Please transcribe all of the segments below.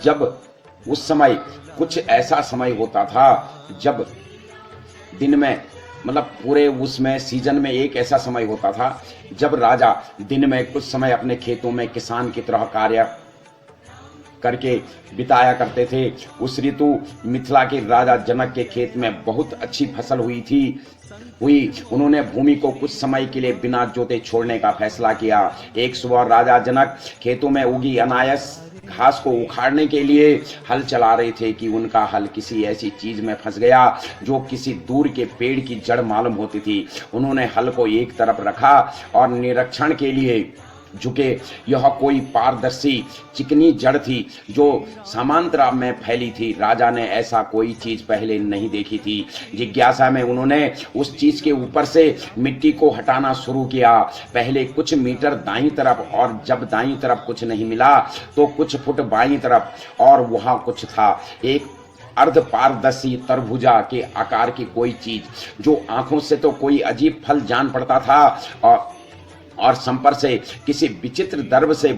जब उस समय कुछ ऐसा समय होता था जब दिन में, मतलब पूरे उसमें सीजन में एक ऐसा समय होता था जब राजा दिन में कुछ समय अपने खेतों में किसान की तरह कार्य करके बिताया करते थे। उस ऋतु मिथिला के राजा जनक के खेत में बहुत अच्छी फसल हुई। उन्होंने भूमि को कुछ समय के लिए बिना जोते छोड़ने का फैसला किया। एक सुबह राजा जनक खेतों में उगी अनायास घास को उखाड़ने के लिए हल चला रहे थे कि उनका हल किसी ऐसी चीज में फंस गया जो किसी दूर के पेड़ की जड़ मालूम होती थी। उन्होंने हल को एक तरफ रखा और निरीक्षण के लिए झुके। यह कोई पारदर्शी चिकनी जड़ थी जो समांतर में फैली थी। राजा ने ऐसा कोई चीज पहले नहीं देखी थी। जिज्ञासा में उन्होंने उस चीज के ऊपर से मिट्टी को हटाना शुरू किया। पहले कुछ मीटर दाईं तरफ, और जब दाईं तरफ कुछ नहीं मिला तो कुछ फुट बाईं तरफ, और वहां कुछ था, एक अर्ध पारदर्शी तरबूजा के आकार की कोई चीज जो आंखों से तो कोई अजीब फल जान पड़ता था और संपर्क से किसी विचित्र द्रव्य से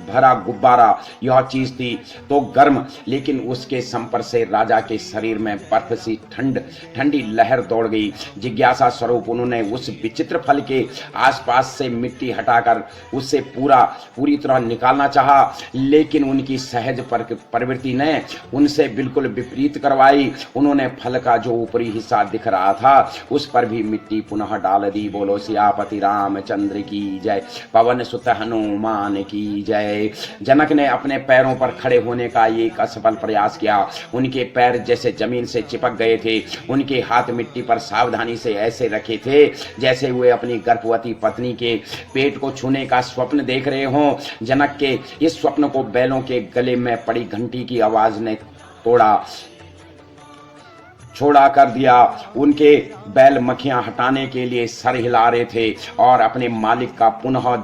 भरा गुब्बारा यह चीज थी तो गर्म, लेकिन उसके संपर्क से राजा के शरीर में बर्फ सी ठंडी लहर दौड़ गई। जिज्ञासा स्वरूप उन्होंने उस विचित्र फल के आसपास से मिट्टी हटाकर उससे पूरी तरह निकालना चाहा, लेकिन उनकी सहज प्रवृत्ति ने उनसे बिल्कुल विपरीत करवाई। उन्होंने फल का जो ऊपरी हिस्सा दिख रहा था उस पर भी मिट्टी पुनः डाल दी। बोलो सियापति रामचंद्र की जय, पवन सुत हनुमान की जय। जनक ने अपने पैरों पर खड़े होने का एक असफल प्रयास किया। उनके पैर जैसे जमीन से चिपक गए थे। उनके हाथ मिट्टी पर सावधानी से ऐसे रखे थे जैसे वे अपनी गर्भवती पत्नी के पेट को छूने का स्वप्न देख रहे हों। जनक के इस स्वप्न को बैलों के गले में पड़ी घंटी की आवाज ने छोड़ा कर दिया। उनके बैल मक्खियां हटाने के लिए सर हिला रहे थे और अपने मालिक का पुनः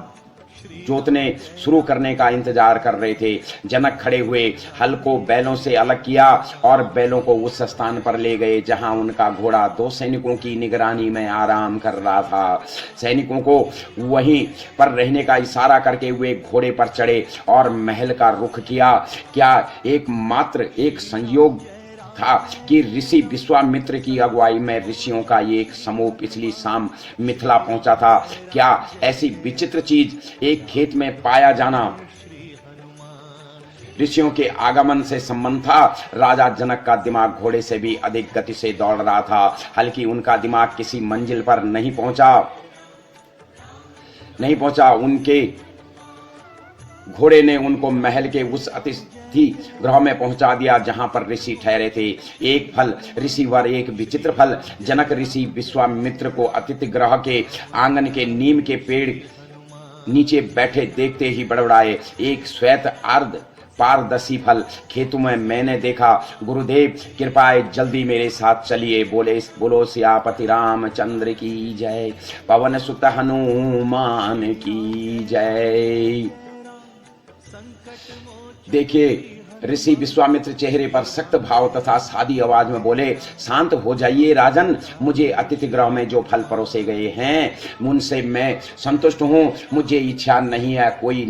जोतने शुरू करने का इंतजार कर रहे थे। जनक खड़े हुए, हल को बैलों से अलग किया और बैलों को उस स्थान पर ले गए जहां उनका घोड़ा 2 सैनिकों की निगरानी में आराम कर रहा था। सैनिकों को वहीं पर रहने का इशारा करके वे घोड़े पर चढ़े और महल का रुख किया। क्या एकमात्र एक संयोग था कि ऋषि विश्वामित्र की अगुवाई में ऋषियों का एक समूह पिछली शाम मिथिला पहुंचा था। क्या ऐसी विचित्र चीज एक खेत में पाया जाना ऋषियों के आगमन से संबंध था? राजा जनक का दिमाग घोड़े से भी अधिक गति से दौड़ रहा था। हालांकि उनका दिमाग किसी मंजिल पर नहीं पहुंचा। उनके घोड़े ने उनको महल के उस अतिथि गृह में पहुंचा दिया जहां पर ऋषि ठहरे थे। एक फल ऋषिवर, एक विचित्र फल। जनक ऋषि विश्वामित्र को अतिथि गृह के आंगन के नीम के पेड़ नीचे बैठे देखते ही बड़बड़ाए। एक श्वेत अर्ध पारदर्शी फल खेतों में मैंने देखा। गुरुदेव कृपाए जल्दी मेरे साथ चलिए। बोलो सियापति रामचंद्र की जय, पवन सुत हनुमान की जय। देखिए, ऋषि विश्वामित्र चेहरे पर सख्त भाव तथा सादी आवाज में बोले, शांत हो जाइए राजन। मुझे अतिथि गृह में जो फल परोसे गए हैं उनसे मैं संतुष्ट हूं। मुझे इच्छा नहीं है कोई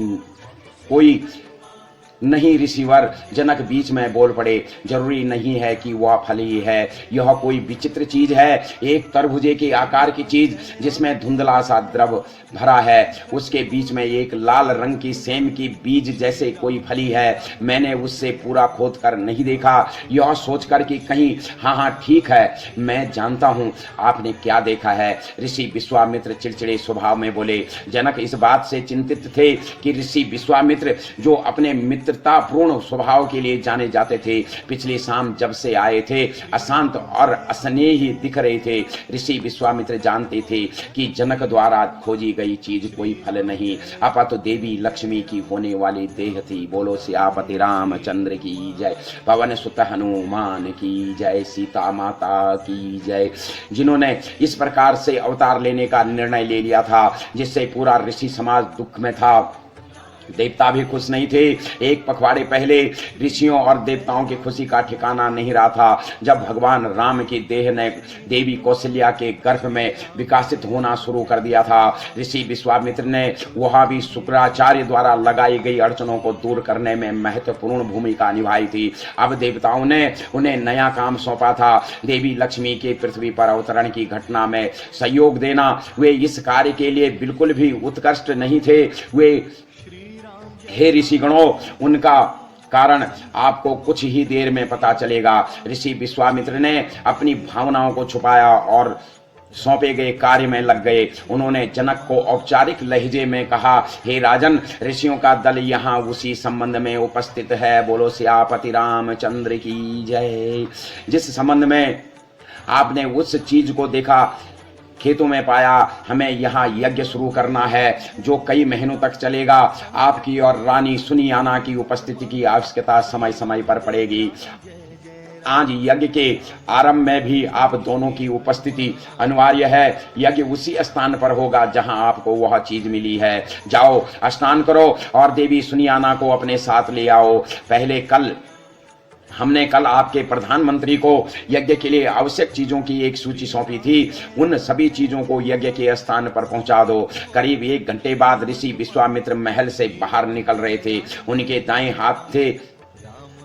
नहीं ऋषिवर। जनक बीच में बोल पड़े, जरूरी नहीं है कि वह फल ही है। यह कोई विचित्र चीज है, एक तरबूजे के आकार की चीज जिसमें धुंधला सा द्रव भरा है। उसके बीच में एक लाल रंग की सेम की बीज जैसे कोई फली है। मैंने उससे पूरा खोद कर नहीं देखा, यह सोचकर कि कहीं हाँ ठीक है, मैं जानता हूँ आपने क्या देखा है। ऋषि विश्वामित्र चिड़चिड़े स्वभाव में बोले। जनक इस बात से चिंतित थे कि ऋषि विश्वामित्र जो अपने मित्रतापूर्ण स्वभाव के लिए जाने जाते थे, पिछली शाम जब से आए थे अशांत और अस्नेही दिख रहे थे। ऋषि विश्वामित्र जानते थे कि जनक द्वारा खोजी गई चीज कोई फल नहीं, अपितु देवी लक्ष्मी की होने वाली देह थी। बोलो सियापति रामचंद्र की जय, पवन सुत हनुमान की जय, सीता माता की जय। जिन्होंने इस प्रकार से अवतार लेने का निर्णय ले लिया था जिससे पूरा ऋषि समाज दुख में था, देवता भी खुश नहीं थे। एक पखवाड़े पहले ऋषियों और देवताओं की खुशी का ठिकाना नहीं रहा था जब भगवान राम की देह ने देवी कौशल्या के गर्भ में विकसित होना शुरू कर दिया था। ऋषि विश्वामित्र ने वहां भी शुक्राचार्य द्वारा लगाई गई अड़चनों को दूर करने में महत्वपूर्ण भूमिका निभाई थी। अब देवताओं ने उन्हें नया काम सौंपा था, देवी लक्ष्मी के पृथ्वी पर अवतरण की घटना में सहयोग देना। वे इस कार्य के लिए बिल्कुल भी उत्कृष्ट नहीं थे। वे हे ऋषिगणों, उनका कारण आपको कुछ ही देर में पता चलेगा। ऋषि विश्वामित्र ने अपनी भावनाओं को छुपाया और सौंपे गए कार्य में लग गए। उन्होंने जनक को औपचारिक लहजे में कहा, हे राजन, ऋषियों का दल यहाँ उसी संबंध में उपस्थित है। बोलो सियापति रामचंद्र की जय। जिस संबंध में आपने उस चीज को देखा, खेतों में पाया, हमें यहाँ यज्ञ शुरू करना है जो कई महीनों तक चलेगा। आपकी और रानी सुनियाना की उपस्थिति की आवश्यकता समय समय पर पड़ेगी। आज यज्ञ के आरंभ में भी आप दोनों की उपस्थिति अनिवार्य है। यज्ञ उसी स्थान पर होगा जहां आपको वह चीज मिली है। जाओ, स्नान करो और देवी सुनियाना को अपने साथ ले आओ। हमने कल आपके प्रधानमंत्री को यज्ञ के लिए आवश्यक चीजों की एक सूची सौंपी थी। उन सभी चीजों को यज्ञ के स्थान पर पहुंचा दो। करीब 1 घंटे बाद ऋषि विश्वामित्र महल से बाहर निकल रहे थे। उनके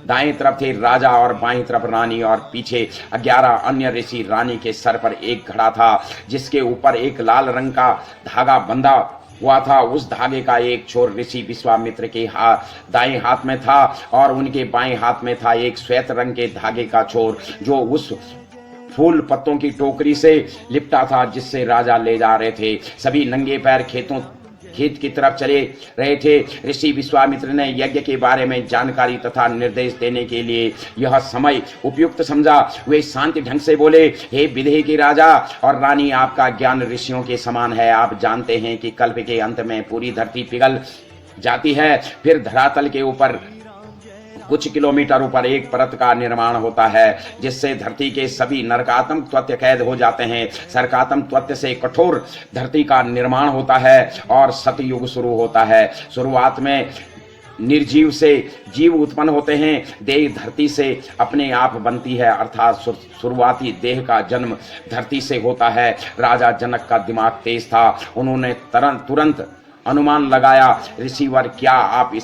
दाएं तरफ थे राजा और बाएं तरफ रानी, और पीछे 11 अन्य ऋषि। रानी के सर पर एक घड़ा था जिसके ऊपर एक लाल रंग का धागा बंधा हुआ था। उस धागे का एक छोर ऋषि विश्वामित्र के दाएं हाथ में था और उनके बाएं हाथ में था एक श्वेत रंग के धागे का छोर जो उस फूल पत्तों की टोकरी से लिपटा था जिससे राजा ले जा रहे थे। सभी नंगे पैर खेत की तरफ चले रहे थे। ऋषि विश्वामित्र ने यज्ञ के बारे में जानकारी तथा निर्देश देने के लिए यह समय उपयुक्त समझा। वे शांति ढंग से बोले, हे विदेह के राजा और रानी, आपका ज्ञान ऋषियों के समान है। आप जानते हैं कि कल्प के अंत में पूरी धरती पिघल जाती है, फिर धरातल के ऊपर कुछ किलोमीटर ऊपर एक परत का निर्माण होता है जिससे धरती के सभी नरकात्मक तत्व कैद हो जाते हैं। सरकात्मक तत्व से कठोर धरती का निर्माण होता है और सतयुग शुरू होता है। शुरुआत में निर्जीव से जीव उत्पन्न होते हैं। देह धरती से अपने आप बनती है, अर्थात शुरुआती देह का जन्म धरती से होता है। राजा जनक का दिमाग तेज था। उन्होंने तुरंत अनुमान लगाया, ऋषिवर, क्या आप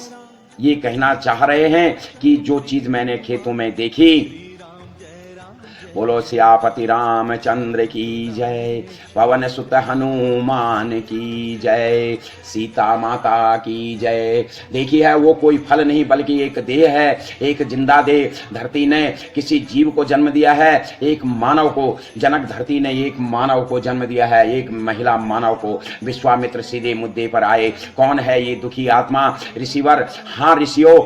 ये कहना चाह रहे हैं कि जो चीज मैंने खेतों में देखी। बोलो सियापति रामचंद्र की जय। पवन सुत हनुमान की जय। सीता माता की जय। देखिए है, वो कोई फल नहीं बल्कि एक देह है, एक जिंदा देह। धरती ने किसी जीव को जन्म दिया है, एक मानव को। जनक, धरती ने एक मानव को जन्म दिया है, एक महिला मानव को। विश्वामित्र सीधे मुद्दे पर आए, कौन है ये दुखी आत्मा? ऋषिवर, हाँ ऋषियों,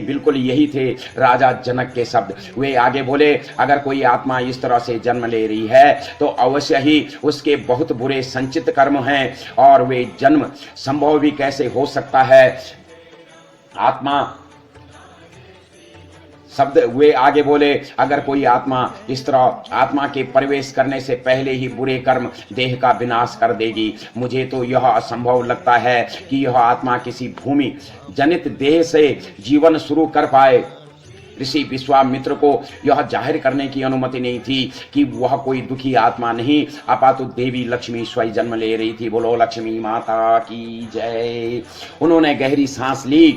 बिल्कुल यही थे राजा जनक के शब्द। वे आगे बोले, अगर कोई आत्मा इस तरह से जन्म ले रही है तो अवश्य ही उसके बहुत बुरे संचित कर्म हैं, और वे जन्म संभव भी कैसे हो सकता है? वे आगे बोले, अगर कोई आत्मा इस तरह आत्मा के प्रवेश करने से पहले ही बुरे कर्म देह का विनाश कर देगी। मुझे तो यह असंभव लगता है कि यह आत्मा किसी भूमि जनित देह से जीवन शुरू कर पाए। ऋषि विश्वामित्र को यह जाहिर करने की अनुमति नहीं थी कि वह कोई दुखी आत्मा नहीं, अपितु देवी लक्ष्मी स्वयं जन्म ले रही थी। बोलो लक्ष्मी माता की जय। उन्होंने गहरी सांस ली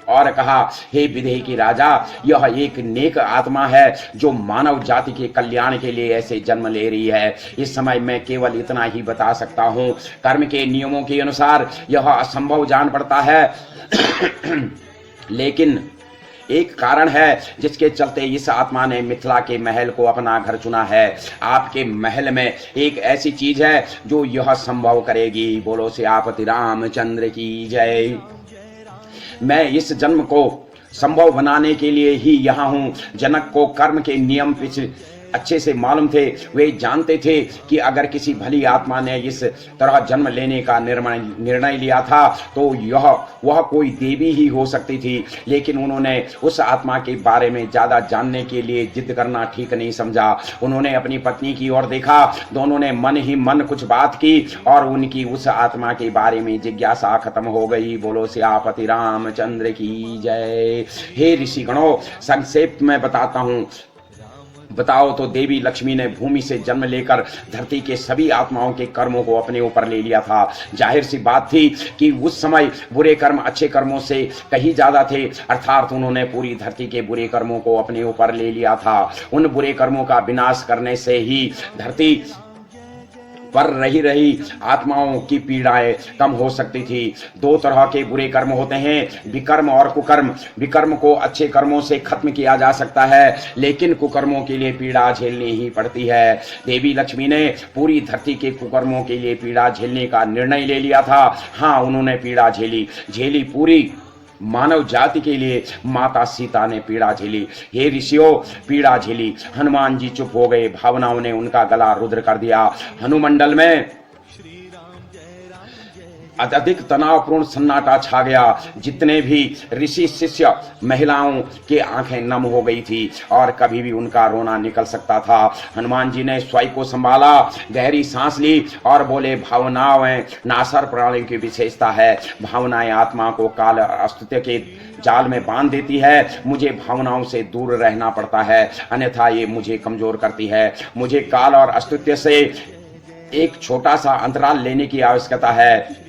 और कहा, हे विदेह की राजा, यह एक नेक आत्मा है जो मानव जाति के कल्याण के लिए ऐसे जन्म ले रही है। इस समय मैं केवल इतना ही बता सकता हूँ, कर्म के नियमों के अनुसार यह असंभव जान पड़ता है लेकिन एक कारण है जिसके चलते इस आत्मा ने मिथिला के महल को अपना घर चुना है। आपके महल में एक ऐसी चीज है जो यह संभव करेगी। बोलो सियापति रामचंद्र की जय। मैं इस जन्म को संभव बनाने के लिए ही यहाँ हूँ। जनक को कर्म के नियम अच्छे से मालूम थे, वे जानते थे कि अगर किसी भली आत्मा ने इस तरह जन्म लेने का निर्णय लिया था तो वह कोई देवी ही हो सकती थी, लेकिन उन्होंने उस आत्मा के बारे में ज्यादा जानने के लिए जिद करना ठीक नहीं समझा। उन्होंने अपनी पत्नी की ओर देखा, दोनों ने मन ही मन कुछ बात की और उनकी उस आत्मा के बारे में जिज्ञासा खत्म हो गई। बोलो सियापति रामचंद्र की जय। हे ऋषिगणों, संक्षेप में बताता हूं। बताओ तो देवी लक्ष्मी ने भूमि से जन्म लेकर धरती के सभी आत्माओं के कर्मों को अपने ऊपर ले लिया था। जाहिर सी बात थी कि उस समय बुरे कर्म अच्छे कर्मों से कहीं ज्यादा थे, अर्थात उन्होंने पूरी धरती के बुरे कर्मों को अपने ऊपर ले लिया था। उन बुरे कर्मों का विनाश करने से ही धरती पर रही आत्माओं की पीड़ाएं कम हो सकती थी। दो तरह के बुरे कर्म होते हैं, विकर्म और कुकर्म। विकर्म को अच्छे कर्मों से खत्म किया जा सकता है, लेकिन कुकर्मों के लिए पीड़ा झेलनी ही पड़ती है। देवी लक्ष्मी ने पूरी धरती के कुकर्मों के लिए पीड़ा झेलने का निर्णय ले लिया था। हाँ, उन्होंने पीड़ा झेली पूरी मानव जाति के लिए माता सीता ने पीड़ा झेली। हे ऋषियों, पीड़ा झेली। हनुमान जी चुप हो गए, भावनाओं ने उनका गला रुद्र कर दिया। हनुमंडल में अत्यधिक तनावपूर्ण सन्नाटा छा गया। जितने भी ऋषि शिष्य, महिलाओं की आंखें नम हो गई थी और कभी भी उनका रोना निकल सकता था। हनुमान जी ने स्वयं को संभाला, गहरी सांस ली और बोले, भावनाएं नासर प्राणी की विशेषता है। भावनाएं आत्मा को काल अस्तित्व के जाल में बांध देती है। मुझे भावनाओं से दूर रहना पड़ता है, अन्यथा ये मुझे कमजोर करती है। मुझे काल और अस्तित्व से एक छोटा सा अंतराल लेने की आवश्यकता है।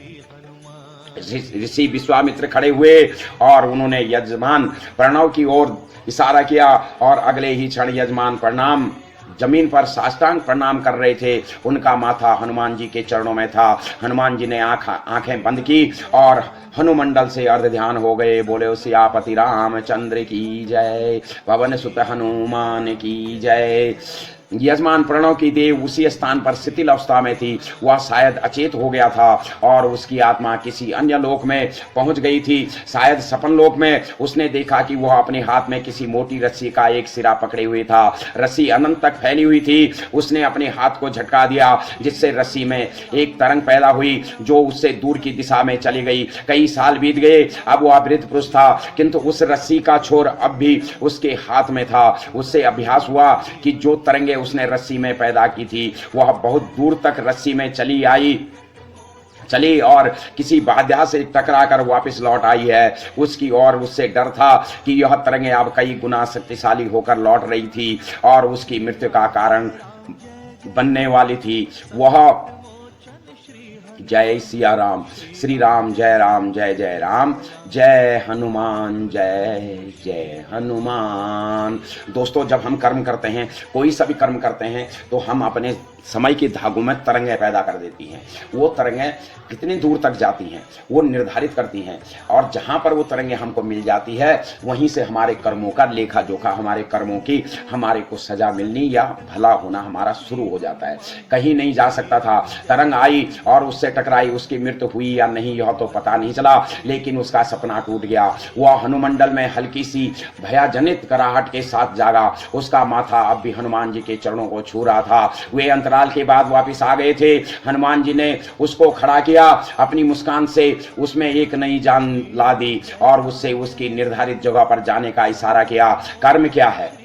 ऋषि विश्वामित्र खड़े हुए और उन्होंने यजमान प्रणव की ओर इशारा किया और अगले ही क्षण यजमान प्रणाम जमीन पर साष्टांग प्रणाम कर रहे थे। उनका माथा हनुमान जी के चरणों में था। हनुमान जी ने आंखें बंद की और हनुमंडल से अर्ध ध्यान हो गए। बोले सियापति रामचंद्र की जय, पवन सुत हनुमान की जय। यजमान प्रणव की देव उसी स्थान पर शिथिल अवस्था में थी। वह शायद अचेत हो गया था और उसकी आत्मा किसी अन्य लोक में पहुंच गई थी, शायद सपन लोक में। उसने देखा कि वह अपने हाथ में किसी मोटी रस्सी का एक सिरा पकड़े हुए था। रस्सी अनंत तक फैली हुई थी। उसने अपने हाथ को झटका दिया, जिससे रस्सी में एक तरंग पैदा हुई जो उससे दूर की दिशा में चली गई। कई साल बीत गए। अब वह वृद्ध पुरुष था, किंतु उस रस्सी का छोर अब भी उसके हाथ में था। उससे अभ्यास हुआ कि जो तरंगे उसने रस्सी में पैदा की थी वह बहुत दूर तक रस्सी में चली और किसी बाधा से टकराकर वापस लौट आई है। उसकी और उससे डर था कि यह तरंगे अब कई गुना शक्तिशाली होकर लौट रही थी और उसकी मृत्यु का कारण बनने वाली थी। वह जय सिया राम, श्री राम, जय जय राम, जय हनुमान, जय जय हनुमान। दोस्तों, जब हम कर्म करते हैं, कोई सा भी कर्म करते हैं, तो हम अपने समय के धागों में तरंगें पैदा कर देती हैं। वो तरंगें कितनी दूर तक जाती हैं वो निर्धारित करती हैं, और जहाँ पर वो तरंगें हमको मिल जाती है वहीं से हमारे कर्मों का लेखा जोखा, हमारे कर्मों की हमारे को सजा मिलनी या भला होना हमारा शुरू हो जाता है। कहीं नहीं जा सकता था, तरंग आई और उससे टकराई, उसकी मृत्यु हुई या नहीं यह तो पता नहीं चला, लेकिन उसका सपना टूट गया। वह हनुमंडल में हल्की सी भयाजनित कराहट के साथ जागा। उसका माथा अब भी हनुमान जी के चरणों को छू रहा था। वे अंतराल के बाद वापिस आ गए थे। हनुमान जी ने उसको खड़ा किया, अपनी मुस्कान से उसमें एक नई जान ला दी और उससे उसकी निर्धारित जगह पर जाने का इशारा किया। कर्म क्या है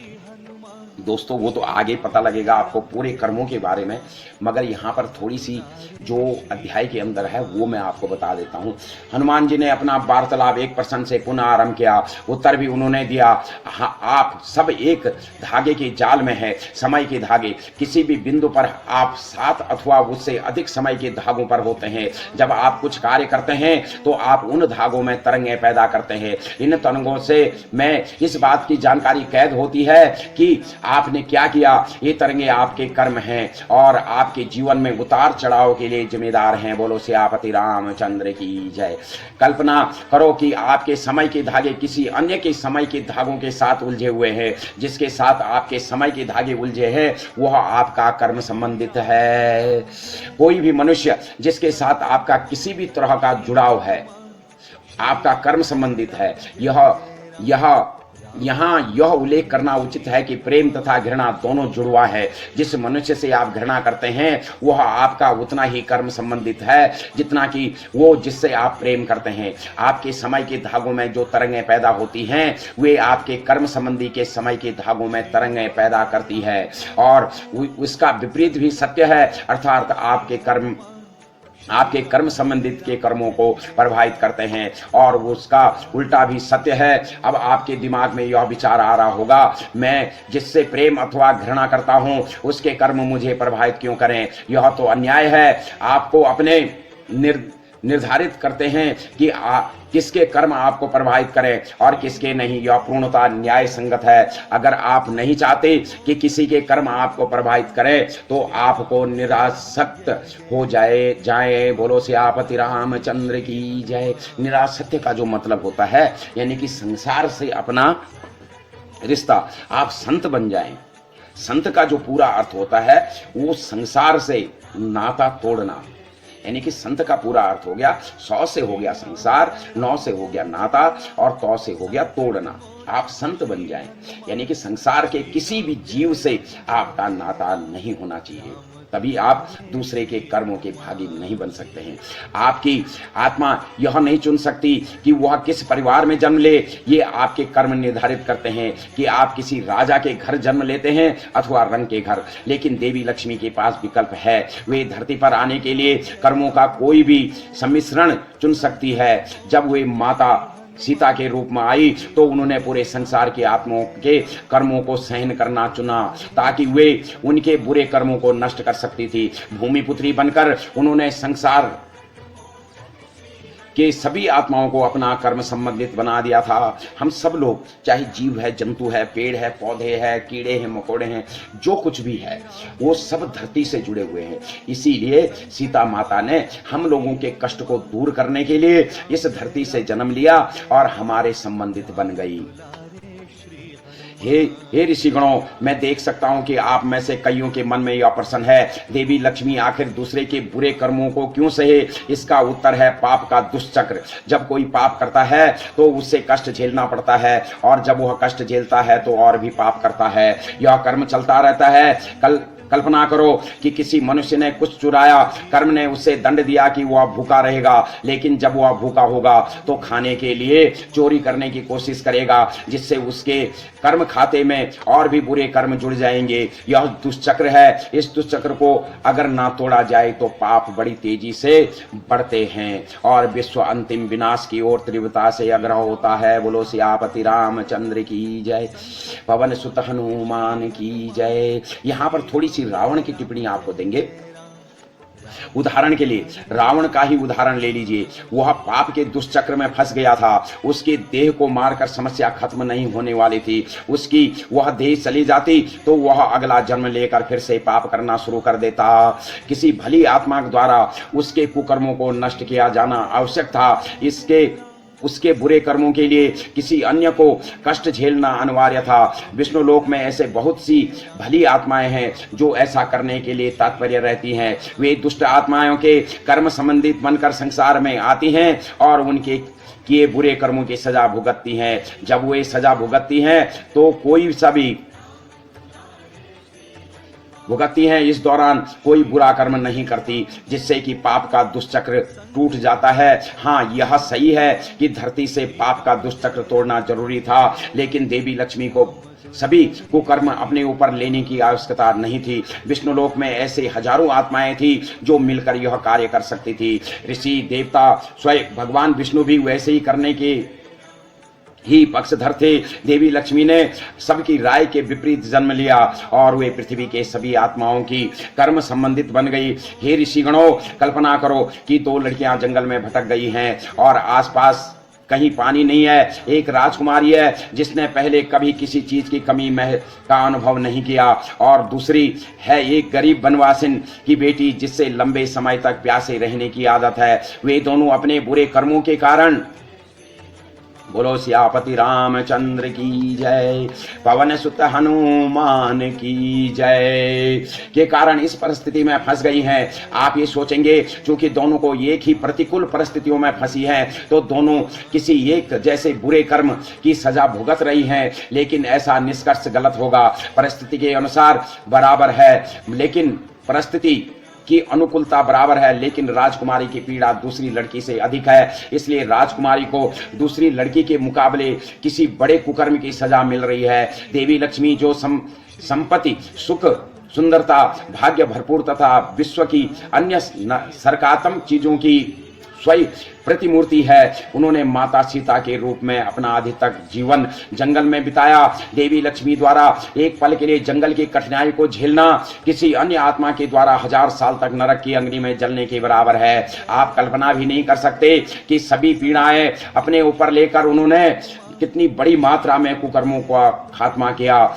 दोस्तों, वो तो आगे पता लगेगा आपको पूरे कर्मों के बारे में, मगर यहाँ पर थोड़ी सी जो अध्याय के अंदर है वो मैं आपको बता देता हूँ। हनुमान जी ने अपना वार्तालाप एक प्रश्न से पुनः आरंभ किया। उत्तर भी उन्होंने दिया। हाँ, आप सब एक धागे के जाल में है, समय के धागे। किसी भी बिंदु पर आप 7 अथवा उससे अधिक समय के धागों पर होते हैं। जब आप कुछ कार्य करते हैं तो आप उन धागों में तरंगें पैदा करते हैं। इन तरंगों से मैं इस बात की जानकारी कैद होती है कि आपने क्या किया। ये तरंगे आपके कर्म हैं और आपके जीवन में उतार चढ़ाव के लिए जिम्मेदार हैं। बोलो सियापति रामचंद्र की जय। कल्पना करो कि आपके समय के धागे किसी अन्य के समय के धागों के साथ उलझे हुए हैं। जिसके साथ आपके समय के धागे उलझे हैं वह आपका कर्म संबंधित है। कोई भी मनुष्य जिसके साथ आपका किसी भी तरह का जुड़ाव है, आपका कर्म संबंधित है, यह यहाँ यह उल्लेख करना उचित है कि प्रेम तथा घृणा दोनों जुड़वा है। जिस मनुष्य से आप घृणा करते हैं वह आपका उतना ही कर्म संबंधित है जितना कि वो जिससे आप प्रेम करते हैं। आपके समय के धागों में जो तरंगें पैदा होती हैं वे आपके कर्म संबंधी के समय के धागों में तरंगें पैदा करती है, और उसका विपरीत भी सत्य है, अर्थात आपके कर्म संबंधित के कर्मों को प्रभावित करते हैं, और उसका उल्टा भी सत्य है। अब आपके दिमाग में यह विचार आ रहा होगा, मैं जिससे प्रेम अथवा घृणा करता हूं उसके कर्म मुझे प्रभावित क्यों करें? यह तो अन्याय है। आपको अपने निर्धारित करते हैं कि किसके कर्म आपको प्रभावित करें और किसके नहीं। यह पूर्णतः न्याय संगत है। अगर आप नहीं चाहते कि किसी के कर्म आपको प्रभावित करें तो आपको निरासक्त हो जाए। बोलो सियापति रामचंद्र की जय। निरासक्ति का जो मतलब होता है यानी कि संसार से अपना रिश्ता, आप संत बन जाएं। संत का जो पूरा अर्थ होता है वो संसार से नाता तोड़ना, यानी कि संत का पूरा अर्थ हो गया 100 से हो गया संसार, 9 से हो गया नाता और 100 से हो गया तोड़ना। आप संत बन जाएं, यानी कि संसार के किसी भी जीव से आपका नाता नहीं होना चाहिए, तभी आप दूसरे के कर्मों के भागी नहीं बन सकते हैं। आपकी आत्मा यह नहीं चुन सकती कि वह किस परिवार में जन्म ले। ये आपके कर्म निर्धारित करते हैं कि आप किसी राजा के घर जन्म लेते हैं अथवा रंग के घर। लेकिन देवी लक्ष्मी के पास विकल्प है। वे धरती पर आने के लिए कर्मों का कोई भी सम्मिश्रण चुन सकती है। जब वे माता सीता के रूप में आई तो उन्होंने पूरे संसार की आत्माओं के कर्मों को सहन करना चुना ताकि वे उनके बुरे कर्मों को नष्ट कर सकती थी। भूमिपुत्री बनकर उन्होंने संसार के सभी आत्माओं को अपना कर्म संबंधित बना दिया था। हम सब लोग, चाहे जीव है, जंतु है, पेड़ है, पौधे है, कीड़े हैं, मकोड़े हैं, जो कुछ भी है वो सब धरती से जुड़े हुए हैं। इसीलिए सीता माता ने हम लोगों के कष्ट को दूर करने के लिए इस धरती से जन्म लिया और हमारे संबंधित बन गई। हे ऋषिगणों, मैं देख सकता हूं कि आप में से कईयों के मन में यह प्रश्न है, देवी लक्ष्मी आखिर दूसरे के बुरे कर्मों को क्यों सहे? इसका उत्तर है पाप का दुष्चक्र। जब कोई पाप करता है तो उससे कष्ट झेलना पड़ता है, और जब वह कष्ट झेलता है तो और भी पाप करता है। यह कर्म चलता रहता है। कल्पना करो कि किसी मनुष्य ने कुछ चुराया, कर्म ने उसे दंड दिया कि वह भूखा रहेगा, लेकिन जब वह भूखा होगा तो खाने के लिए चोरी करने की कोशिश करेगा, जिससे उसके कर्म खाते में और भी बुरे कर्म जुड़ जाएंगे। यह दुष्चक्र है। इस दुष्चक्र को अगर ना तोड़ा जाए तो पाप बड़ी तेजी से बढ़ते हैं और विश्व अंतिम विनाश की ओर तीव्रता से अग्रह होता है। बोलो सियापति रामचंद्र की जय, पवन सुत हनुमान की जय। यहाँ पर थोड़ी रावण की टिप्पणी आपको देंगे। उदाहरण के लिए रावण का ही उदाहरण ले लीजिए। वह पाप के दुष्चक्र में फंस गया था। उसके देह को मारकर समस्या खत्म नहीं होने वाली थी। उसकी वह देह चली जाती तो वह अगला जन्म लेकर फिर से पाप करना शुरू कर देता। किसी भली आत्मा द्वारा उसके कुकर्मों को नष्ट किया जाना आवश्यक था। उसके बुरे कर्मों के लिए किसी अन्य को कष्ट झेलना अनिवार्य था। विष्णु लोक में ऐसे बहुत सी भली आत्माएं हैं जो ऐसा करने के लिए तत्पर रहती हैं। वे दुष्ट आत्माओं के कर्म संबंधित बनकर संसार में आती हैं और उनके किए बुरे कर्मों की सजा भुगतती हैं। जब वे सजा भुगतती हैं तो कोई सभी भुगतती हैं, इस दौरान कोई बुरा कर्म नहीं करती, जिससे कि पाप का दुष्चक्र टूट जाता है। हाँ, यह सही है कि धरती से पाप का दुष्चक्र तोड़ना जरूरी था, लेकिन देवी लक्ष्मी को सभी कुकर्म अपने ऊपर लेने की आवश्यकता नहीं थी। विष्णुलोक में ऐसे हजारों आत्माएं थी जो मिलकर यह कार्य कर सकती थी। ऋषि, देवता, स्वयं भगवान विष्णु भी वैसे ही करने के ही पक्षधर थे। देवी लक्ष्मी ने सबकी राय के विपरीत जन्म लिया और वे पृथ्वी के सभी आत्माओं की कर्म संबंधित बन गई। हे ऋषिगणों, कल्पना करो कि 2 लड़कियां जंगल में भटक गई हैं और आसपास कहीं पानी नहीं है। एक राजकुमारी है जिसने पहले कभी किसी चीज की कमी का अनुभव नहीं किया, और दूसरी है एक गरीब बनवासिन की बेटी जिससे लंबे समय तक प्यासे रहने की आदत है। वे दोनों अपने बुरे कर्मों के कारण बोलो सियापति रामचंद्र की जय, पवन सुत हनुमान की जय। के कारण इस परिस्थिति में फंस गई हैं। आप ये सोचेंगे क्योंकि दोनों को एक ही प्रतिकूल परिस्थितियों में फंसी हैं तो दोनों किसी एक जैसे बुरे कर्म की सजा भुगत रही हैं, लेकिन ऐसा निष्कर्ष गलत होगा। परिस्थिति के अनुसार बराबर है, लेकिन परिस्थिति की अनुकूलता बराबर है, लेकिन राजकुमारी की पीड़ा दूसरी लड़की से अधिक है। इसलिए राजकुमारी को दूसरी लड़की के मुकाबले किसी बड़े कुकर्म की सजा मिल रही है। देवी लक्ष्मी जो संपत्ति, सुख, सुंदरता, भाग्य भरपूर तथा विश्व की अन्य सरकातम चीजों की स्वयं प्रतिमूर्ति है, उन्होंने माता सीता के रूप में अपना आदि तक जीवन जंगल में बिताया। देवी लक्ष्मी द्वारा एक पल के लिए जंगल की कठिनाई को झेलना किसी अन्य आत्मा के द्वारा 1000 साल तक नरक की अग्नि में जलने के बराबर है। आप कल्पना भी नहीं कर सकते कि सभी पीड़ाएं अपने ऊपर लेकर उन्होंने कितनी बड़ी मात्रा में कुकर्मों का खात्मा किया।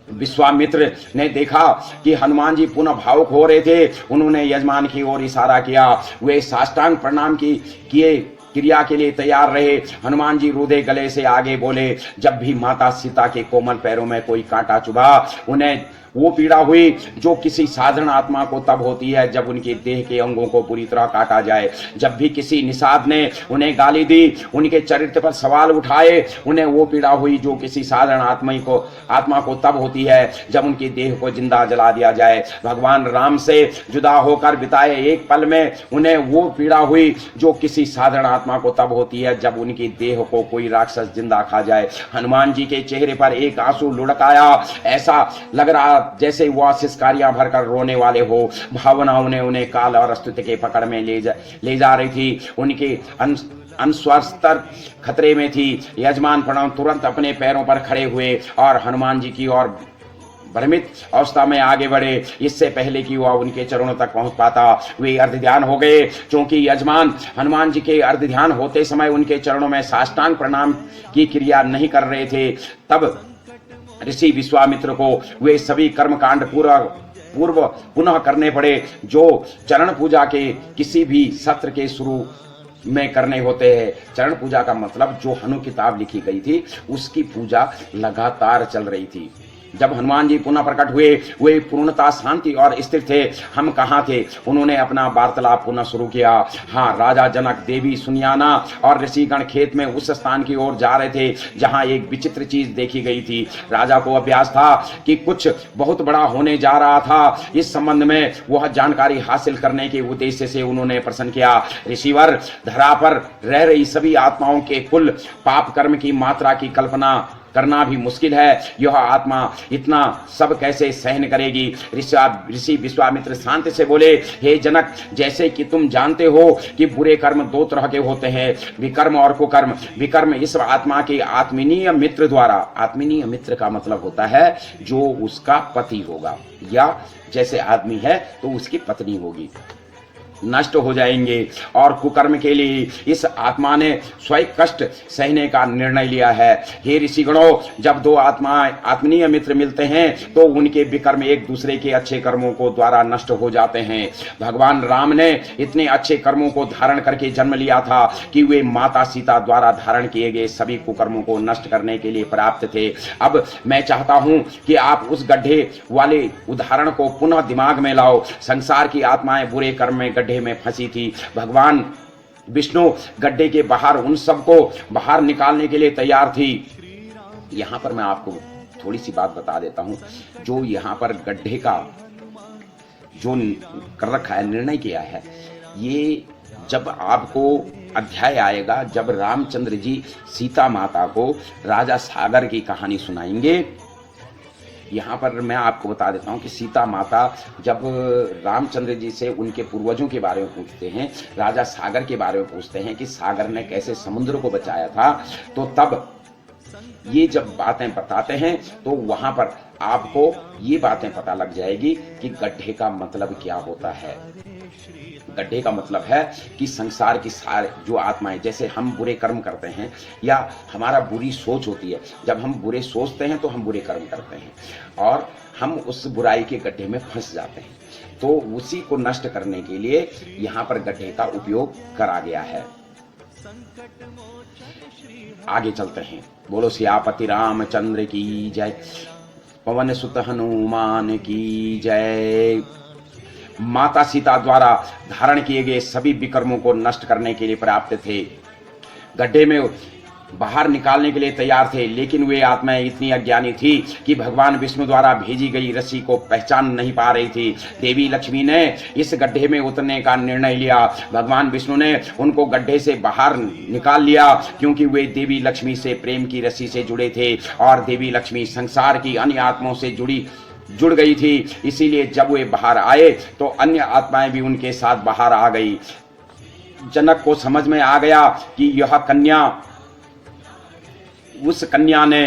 विश्वामित्र ने देखा कि हनुमान जी पुनः भावुक हो रहे थे। उन्होंने यजमान की ओर इशारा किया। वे साष्टांग प्रणाम किए क्रिया के लिए तैयार रहे। हनुमान जी रूधे गले से आगे बोले, जब भी माता सीता के कोमल पैरों में कोई कांटा चुभा, उन्हें वो पीड़ा हुई जो किसी साधारण आत्मा को तब होती है जब उनके देह के अंगों को पूरी तरह काटा जाए। जब भी किसी निषाद ने उन्हें गाली दी, उनके चरित्र पर सवाल उठाए, उन्हें वो पीड़ा हुई जो किसी साधारण आत्मा को तब होती है जब उनके देह को जिंदा जला दिया जाए। भगवान राम से जुदा होकर बिताए एक पल में उन्हें वो पीड़ा हुई जो किसी साधारण आत्मा को तब होती है जब उनके देह को कोई राक्षस जिंदा खा जाए। हनुमान जी के चेहरे पर एक आंसू लुढ़क आया। ऐसा लग रहा जैसे वो सिसकारियां भरकर रोने वाले हो। भावना उन्हें काल और अस्तित्व के पकड़ में ले जा रही थी। उनके अनस्वस्थर खतरे में थी। यजमान प्रणव तुरंत अपने पैरों पर खड़े हुए और हनुमान जी की ओर भ्रमित अवस्था में आगे बढ़े। इससे पहले कि वह उनके चरणों तक पहुंच पाता, वे अर्ध ध्यान हो गए। क्योंकि यजमान हनुमान जी के अर्ध ध्यान होते समय उनके चरणों में साष्टांग प्रणाम की क्रिया नहीं कर रहे थे, तब ऋषि विश्वामित्र को वे सभी कर्मकांड पूर्व पुनः करने पड़े जो चरण पूजा के किसी भी सत्र के शुरू में करने होते हैं। चरण पूजा का मतलब जो हनु किताब लिखी गई थी उसकी पूजा लगातार चल रही थी। जब हनुमान जी पुनः प्रकट हुए, वे पूर्णता, शांति और स्थिर थे। हम कहाँ थे? उन्होंने अपना वार्तालाप पुनः शुरू किया। हाँ, राजा जनक, देवी सुनियाना और ऋषिगण खेत में उस स्थान की ओर जा रहे थे जहाँ एक विचित्र चीज देखी गई थी। राजा को अभ्यास था कि कुछ बहुत बड़ा होने जा रहा था। इस संबंध में वह जानकारी हासिल करने के उद्देश्य से उन्होंने प्रश्न किया, ऋषिवर, धरा पर रह रही सभी आत्माओं के कुल पाप कर्म की मात्रा की कल्पना करना भी मुश्किल है। यह आत्मा इतना सब कैसे सहन करेगी? ऋषि विश्वामित्र शांति से बोले, हे जनक, जैसे कि तुम जानते हो कि बुरे कर्म दो तरह के होते हैं, विकर्म और कुकर्म। विकर्म इस आत्मा के आत्मीय मित्र द्वारा, आत्मीय मित्र का मतलब होता है जो उसका पति होगा या जैसे आदमी है तो उसकी पत्नी होगी, नष्ट हो जाएंगे। और कुकर्म के लिए इस आत्मा ने स्वयं कष्ट सहने का निर्णय लिया है। हे ऋषिगणों, जब दो आत्मीय मित्र मिलते हैं तो उनके विकर्म एक दूसरे के अच्छे कर्मों को द्वारा नष्ट हो जाते हैं। भगवान राम ने इतने अच्छे कर्मों को धारण करके जन्म लिया था कि वे माता सीता द्वारा धारण किए गए सभी कुकर्मों को नष्ट करने के लिए प्राप्त थे। अब मैं चाहता हूं कि आप उस गड्ढे वाले उदाहरण को पुनः दिमाग में लाओ। संसार की आत्माएं बुरे कर्म में गड्ढे में फंसी थी। भगवान विष्णु गड्ढे के बाहर उन सबको बाहर निकालने के लिए तैयार थी। यहां पर मैं आपको थोड़ी सी बात बता देता हूं। जो यहां पर गड्ढे का जो कर रखा है, निर्णय किया है, ये जब आपको अध्याय आएगा, जब रामचंद्र जी सीता माता को राजा सागर की कहानी सुनाएंगे। यहाँ पर मैं आपको बता देता हूँ कि सीता माता जब रामचंद्र जी से उनके पूर्वजों के बारे में पूछते हैं, राजा सागर के बारे में पूछते हैं कि सागर ने कैसे समुद्र को बचाया था, तो तब ये जब बातें बताते हैं तो वहां पर आपको ये बातें पता लग जाएगी कि गड्ढे का मतलब क्या होता है। गड्ढे का मतलब है कि संसार की सारे जो आत्माएं, जैसे हम बुरे कर्म करते हैं या हमारा बुरी सोच होती है, जब हम बुरे सोचते हैं तो हम बुरे कर्म करते हैं और हम उस बुराई के गड्ढे में फंस जाते हैं। तो उसी को नष्ट करने के लिए यहाँ पर गड्ढे का उपयोग करा गया है। आगे चलते हैं। बोलो सियापति रामचंद्र की जय, पवन सुत हनुमान की जय। माता सीता द्वारा धारण किए गए सभी विकर्मों को नष्ट करने के लिए प्राप्त थे, गड्ढे में बाहर निकालने के लिए तैयार थे, लेकिन वे आत्माएं इतनी अज्ञानी थी कि भगवान विष्णु द्वारा भेजी गई रस्सी को पहचान नहीं पा रही थी। देवी लक्ष्मी ने इस गड्ढे में उतरने का निर्णय लिया। भगवान विष्णु ने उनको गड्ढे से बाहर निकाल लिया, क्योंकि वे देवी लक्ष्मी से प्रेम की रस्सी से जुड़े थे और देवी लक्ष्मी संसार की अन्य आत्माओं से जुड़ गई थी। इसीलिए जब वे बाहर आए तो अन्य आत्माएं भी उनके साथ बाहर आ गई। जनक को समझ में आ गया कि यह कन्या, उस कन्या ने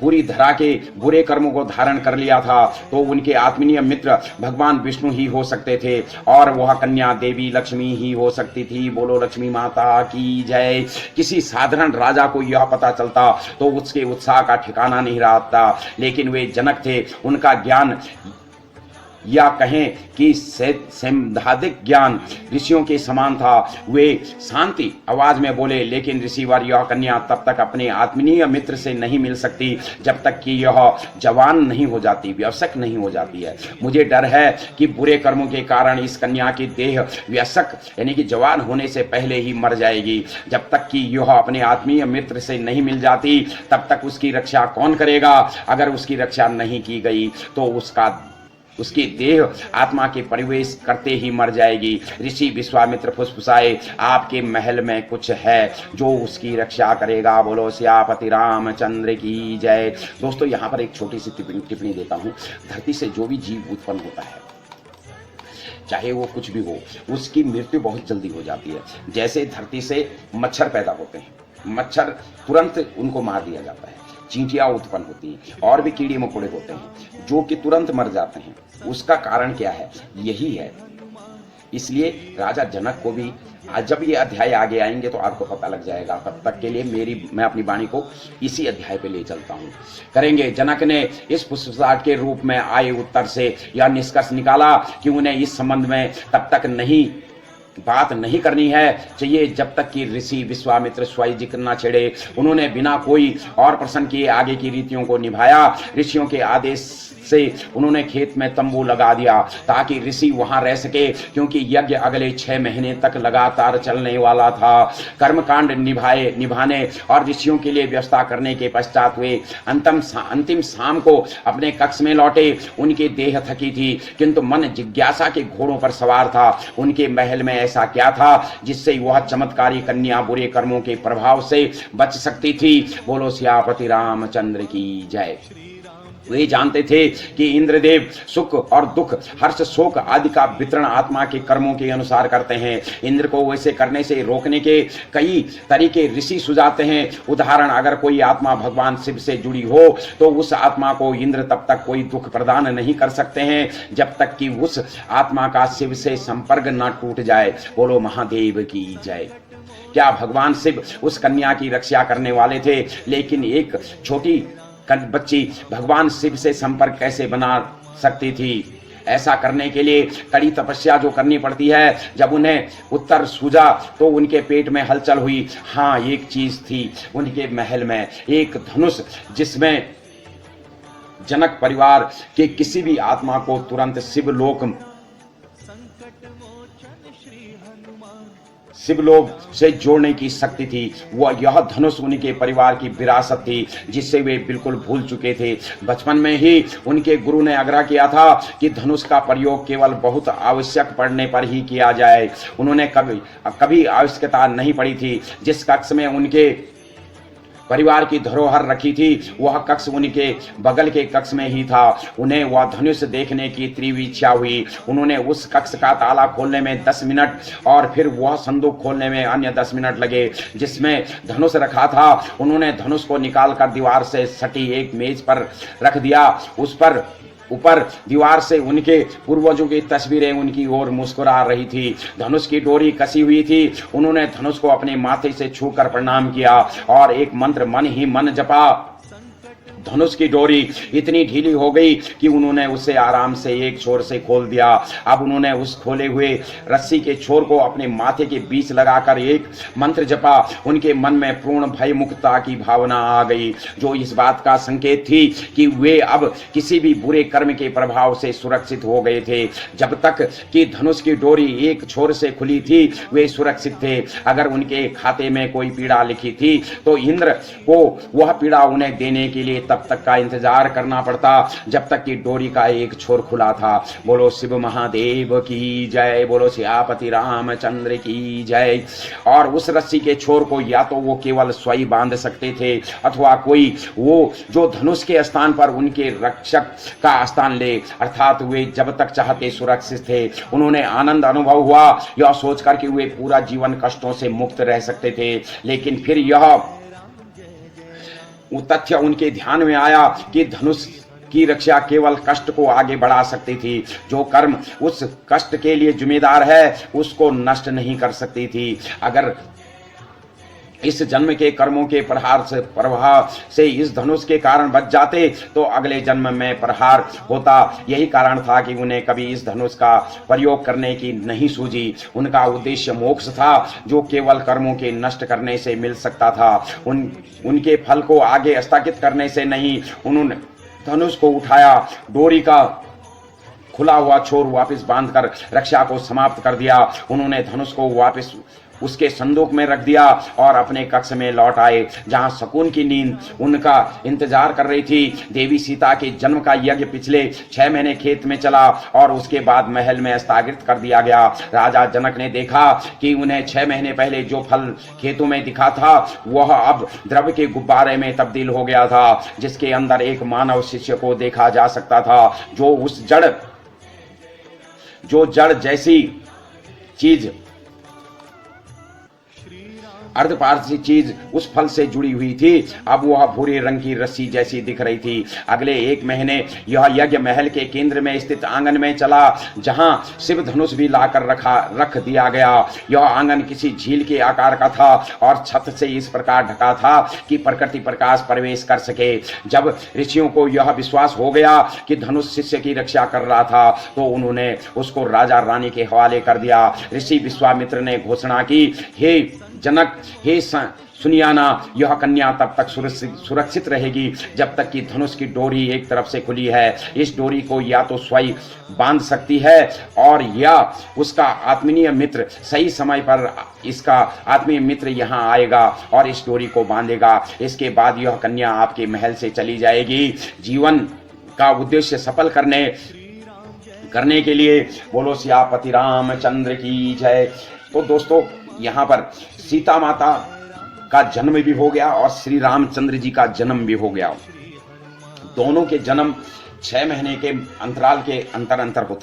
पूरी धरा के बुरे कर्मों को धारण कर लिया था, तो उनके आत्मीय मित्र भगवान विष्णु ही हो सकते थे और वह कन्या देवी लक्ष्मी ही हो सकती थी। बोलो लक्ष्मी माता की जय। किसी साधारण राजा को यह पता चलता तो उसके उत्साह का ठिकाना नहीं रहता, लेकिन वे जनक थे, उनका ज्ञान या कहें कि सैद्धांतिक ज्ञान ऋषियों के समान था। वे शांति आवाज में बोले, लेकिन ऋषिवर यह कन्या तब तक अपने आत्मीय मित्र से नहीं मिल सकती जब तक कि यह जवान नहीं हो जाती, वयस्क नहीं हो जाती है। मुझे डर है कि बुरे कर्मों के कारण इस कन्या की देह वयस्क यानी कि जवान होने से पहले ही मर जाएगी। जब तक कि यह अपने आत्मीय मित्र से नहीं मिल जाती तब तक उसकी रक्षा कौन करेगा? अगर उसकी रक्षा नहीं की गई तो उसकी देह आत्मा के प्रवेश करते ही मर जाएगी। ऋषि विश्वामित्र फुसफुसाए, आपके महल में कुछ है जो उसकी रक्षा करेगा। बोलो सियापति रामचंद्र की जय। दोस्तों, यहाँ पर एक छोटी सी टिप्पणी देता हूँ। धरती से जो भी जीव उत्पन्न होता है, चाहे वो कुछ भी हो, उसकी मृत्यु बहुत जल्दी हो जाती है। जैसे धरती से मच्छर पैदा होते हैं, मच्छर तुरंत उनको मार दिया जाता है। चींटियां उत्पन्न होती हैं और भी कीड़े मकोड़े होते हैं जो कि तुरंत मर जाते हैं। उसका कारण क्या है? यही है। इसलिए राजा जनक को भी आज जब ये अध्याय आगे आएंगे तो आपको पता लग जाएगा। तब तक के लिए मैं अपनी वाणी को इसी अध्याय पे ले चलता हूँ। करेंगे। जनक ने इस फुसफुसाहट के रूप में आए उत्तर से यह निष्कर्ष निकाला कि उन्हें इस संबंध में तब तक बात नहीं करनी है चाहिए जब तक कि ऋषि विश्वामित्र स्वयं जिक्र न छेड़े। उन्होंने बिना कोई और प्रश्न किए आगे की रीतियों को निभाया। ऋषियों के आदेश से उन्होंने खेत में तंबू लगा दिया ताकि ऋषि वहां रह सके, क्योंकि यज्ञ अगले 6 महीने तक लगातार चलने वाला था। कर्मकांड निभाने और ऋषियों के लिए व्यवस्था करने के पश्चात वे अंतिम शाम को अपने कक्ष में लौटे। उनकी देह थकी थी किंतु मन जिज्ञासा के घोड़ों पर सवार था। उनके महल में ऐसा क्या था जिससे वह चमत्कारी कन्या बुरे कर्मों के प्रभाव से बच सकती थी? बोलो सियापति रामचंद्र की जय। वे जानते थे कि इंद्रदेव सुख और दुख, हर्ष, शोक आदि का वितरण आत्मा के कर्मों के अनुसार करते हैं। इंद्र को वैसे करने से रोकने के कई तरीके ऋषि सुझाते हैं। उदाहरण, अगर कोई आत्मा भगवान शिव से जुड़ी हो तो उस आत्मा को इंद्र तब तक कोई दुख प्रदान नहीं कर सकते हैं जब तक कि उस आत्मा का शिव से संपर्क न टूट जाए। बोलो महादेव की जय। क्या भगवान शिव उस कन्या की रक्षा करने वाले थे? लेकिन एक छोटी बच्ची भगवान शिव से संपर्क कैसे बना सकती थी? ऐसा करने के लिए कड़ी तपस्या जो करनी पड़ती है। जब उन्हें उत्तर सूझा तो उनके पेट में हलचल हुई। हाँ, एक चीज थी उनके महल में, एक धनुष, जिसमें जनक परिवार के किसी भी आत्मा को तुरंत शिवलोक से जोड़ने की शक्ति थी। वह यह धनुष उनके परिवार की विरासत थी जिससे वे बिल्कुल भूल चुके थे। बचपन में ही उनके गुरु ने आग्रह किया था कि धनुष का प्रयोग केवल बहुत आवश्यक पड़ने पर ही किया जाए। उन्होंने कभी आवश्यकता नहीं पड़ी थी। जिस कक्ष में उनके परिवार की धरोहर रखी थी वह कक्ष उनके बगल के कक्ष में ही था। उन्हें वह धनुष देखने की तीव्र इच्छा हुई। उन्होंने उस कक्ष का ताला खोलने में 10 मिनट और फिर वह संदूक खोलने में अन्य 10 मिनट लगे जिसमें धनुष रखा था। उन्होंने धनुष को निकालकर दीवार से सटी एक मेज पर रख दिया। उस पर ऊपर दीवार से उनके पूर्वजों की तस्वीरें उनकी ओर मुस्कुरा रही थी। धनुष की डोरी कसी हुई थी। उन्होंने धनुष को अपने माथे से छूकर प्रणाम किया और एक मंत्र मन ही मन जपा। धनुष की डोरी इतनी ढीली हो गई कि उन्होंने उसे आराम से एक छोर से खोल दिया। अब उन्होंने उस खोले हुए रस्सी के छोर को अपने माथे के बीच लगाकर एक मंत्र जपा। उनके मन में पूर्ण भय मुक्तता की भावना आ गई, जो इस बात का संकेत थी कि वे अब किसी भी बुरे कर्म के प्रभाव से सुरक्षित हो गए थे। जब तक कि धनुष की डोरी एक छोर से खुली थी वे सुरक्षित थे। अगर उनके खाते में कोई पीड़ा लिखी थी तो इंद्र को वह पीड़ा उन्हें देने के लिए तब तक का इंतजार करना पड़ता जब तक कि डोरी का एक छोर खुला था। बोलो शिव महादेव की जय, बोलो सियापति रामचंद्र की जय। और उस रस्सी के छोर को या तो वो केवल स्वयं बांध सकते थे अथवा कोई वो जो धनुष के स्थान पर उनके रक्षक का स्थान ले, अर्थात वे जब तक चाहते सुरक्षित थे। उन्होंने आनंद अनुभव हुआ यह सोचकर कि वे पूरा जीवन कष्टों से मुक्त रह सकते थे। लेकिन फिर यह तथ्य उनके ध्यान में आया कि धनुष की रक्षा केवल कष्ट को आगे बढ़ा सकती थी। जो कर्म उस कष्ट के लिए जिम्मेदार है उसको नष्ट नहीं कर सकती थी। अगर इस जन्म के कर्मों के प्रभाव से इस धनुष के कारण बच जाते तो अगले जन्म में प्रहार होता। यही कारण था कि उन्हें कभी इस धनुष का प्रयोग करने की नहीं सूझी। उनका उद्देश्य मोक्ष था जो केवल कर्मों के नष्ट करने से मिल सकता था, उनके फल को आगे स्थगित करने से नहीं। उन्होंने धनुष को उठाया, डोरी का खुला हुआ छोर वापस बांधकर रक्षा को समाप्त कर दिया। उन्होंने धनुष को वापस उसके संदूक में रख दिया और अपने कक्ष में लौट आए, जहां सुकून की नींद उनका इंतजार कर रही थी। देवी सीता के जन्म का यज्ञ पिछले 6 महीने खेत में चला और उसके बाद महल में स्थगित कर दिया गया। राजा जनक ने देखा कि उन्हें 6 महीने पहले जो फल खेतों में दिखा था वह अब द्रव्य के गुब्बारे में तब्दील हो गया था, जिसके अंदर एक मानव शिष्य को देखा जा सकता था, जो जड़ जैसी चीज, अर्धपारसी चीज उस फल से जुड़ी हुई थी। अब वह भूरे रंग की रस्सी जैसी दिख रही थी। अगले 1 महीने यह यज्ञ महल के केंद्र में स्थित आंगन में चला, जहां शिव धनुष भी लाकर रख दिया गया। यह आंगन किसी झील के आकार का था और छत से इस प्रकार ढका था कि प्रकृति प्रकाश प्रवेश कर सके। जब ऋषियों को यह विश्वास हो गया कि धनुष शिष्य की रक्षा कर रहा था तो उन्होंने उसको राजा रानी के हवाले कर दिया। ऋषि विश्वामित्र ने घोषणा की, हे जनक, हे सुनियाना, यह कन्या तब तक सुरक्षित रहेगी जब तक कि धनुष की डोरी एक तरफ से खुली है। इस डोरी को या तो स्वयं बांध सकती है और या उसका आत्मीय मित्र सही समय पर इसका आत्मीय मित्र यहाँ आएगा और इस डोरी को बांधेगा। इसके बाद यह कन्या आपके महल से चली जाएगी। जीवन का उद्देश्य सफल करने के लिए बोलो सियापति रामचंद्र की जय। तो दोस्तों, यहाँ पर सीता माता का जन्म भी हो गया और श्री रामचंद्र जी का जन्म भी हो गया। दोनों के जन्म 6 महीने के अंतराल के अंतर होते